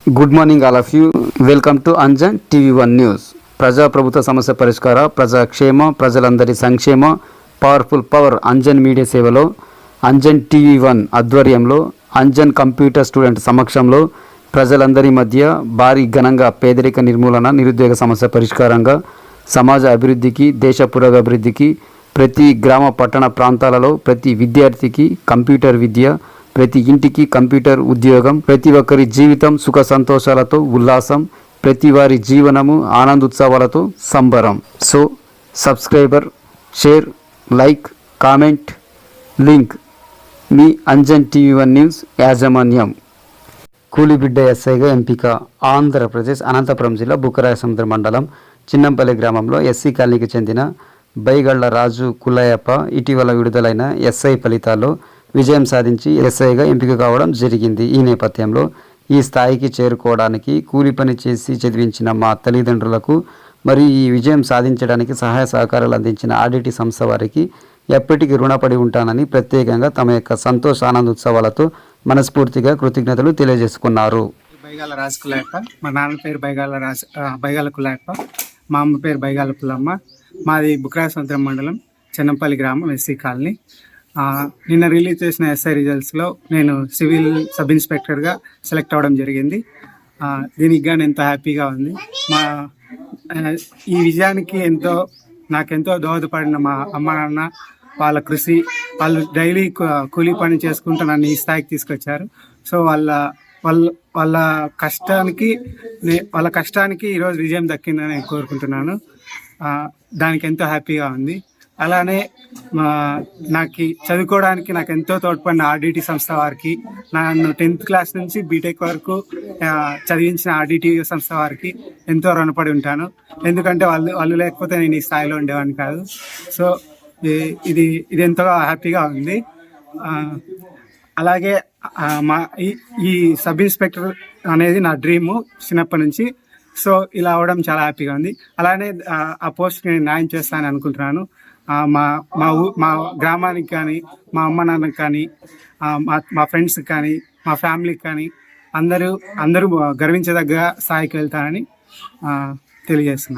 Good morning all of you. Welcome to Anjan టీవీ1 news. ప్రజాప్రభుత్వ సమస్య పరిష్కార, ప్రజాక్షేమ, ప్రజలందరి సంక్షేమ, పవర్ఫుల్ పవర్ అంజన్ మీడియా సేవలో అంజన్ టీవీ1 ఆధ్వర్యంలో అంజన్ కంప్యూటర్ స్టూడెంట్ సమక్షంలో ప్రజలందరి మధ్య భారీ ఘనంగా పేదరిక నిర్మూలన, నిరుద్యోగ సమస్య పరిష్కారంగా, సమాజ అభివృద్ధికి, దేశ పురోగభివృద్ధికి, ప్రతి గ్రామ పట్టణ ప్రాంతాలలో ప్రతి విద్యార్థికి కంప్యూటర్ విద్య, ప్రతి ఇంటికి కంప్యూటర్ ఉద్యోగం, ప్రతి ఒక్కరి జీవితం సుఖ సంతోషాలతో ఉల్లాసం, ప్రతి వారి జీవనము ఆనందోత్సవాలతో సంబరం. So subscriber, share, like, comment, link మీ అంజన్ టీవీ1 న్యూస్ యాజమాన్యం. కూలిబిడ్డ ఎస్ఐగా ఎంపిక. ఆంధ్రప్రదేశ్ అనంతపురం జిల్లా బుక్కరాయసముద్రం మండలం చిన్నంపల్లి గ్రామంలో ఎస్సీ కాలనీకి చెందిన బైగళ్ల రాజు కుల్లయ్యప్ప ఇటీవల విడుదలైన ఎస్ఐ ఫలితాల్లో విజయం సాధించి ఎస్ఐగా ఎంపిక కావడం జరిగింది. ఈ నేపథ్యంలో ఈ స్థాయికి చేరుకోవడానికి కూలి పని చేసి చదివించిన మా తల్లిదండ్రులకు మరియు ఈ విజయం సాధించడానికి సహాయ సహకారాలు అందించిన ఆర్డిటి సంస్థ వారికి ఎప్పటికీ రుణపడి ఉంటానని ప్రత్యేకంగా తమ యొక్క సంతోష ఆనందోత్సవాలతో మనస్ఫూర్తిగా కృతజ్ఞతలు తెలియజేసుకున్నారు. బైగాల రాజు కుల్లయ్యప్ప. మా నాన్న పేరు బైగాల కుల్లయ్యప్ప. మా అమ్మ పేరు బైగాల పుల్లమ్మ. మాది బుక్కరాయసముద్రం మండలం చిన్నంపల్లి గ్రామం, ఎస్సీ కాలనీ. నిన్న రిలీజ్ చేసిన ఎస్ఐ రిజల్ట్స్లో నేను సివిల్ సబ్ ఇన్స్పెక్టర్గా సెలెక్ట్ అవ్వడం జరిగింది. దీనికి కానీ ఎంతో హ్యాపీగా ఉంది. ఈ విజయానికి నాకెంతో దోహదపడిన మా అమ్మ నాన్న, వాళ్ళ కృషి, వాళ్ళు డైలీ కూలీ పని చేసుకుంటూ నన్ను ఈ స్థాయికి తీసుకొచ్చారు. సో వాళ్ళ కష్టానికి ఈరోజు విజయం దక్కిందని నేను కోరుకుంటున్నాను. దానికి ఎంతో హ్యాపీగా ఉంది. అలానే నాకు చదువుకోవడానికి నాకు ఎంతో తోడ్పడిన ఆర్డిటి సంస్థ వారికి, నన్ను 10th క్లాస్ నుంచి బీటెక్ వరకు చదివించిన ఆర్డిటి సంస్థ వారికి ఎంతో రుణపడి ఉంటాను. ఎందుకంటే వాళ్ళు లేకపోతే నేను ఈ స్థాయిలో ఉండేవాడిని కాదు. సో ఇది ఎంతో హ్యాపీగా ఉంది. అలాగే ఈ సబ్ ఇన్స్పెక్టర్ అనేది నా డ్రీము చిన్నప్పటి నుంచి. సో ఇలా అవడం చాలా హ్యాపీగా ఉంది. అలానే ఆ పోస్ట్కి నేను న్యాయం చేస్తానని అనుకుంటున్నాను. మా గ్రామానికి కానీ, మా అమ్మ నాన్నకి కానీ, మా ఫ్రెండ్స్కి కానీ, మా ఫ్యామిలీకి కానీ అందరూ గర్వించదగ్గ స్థాయికి వెళ్తానని తెలియజేస్తున్నాను.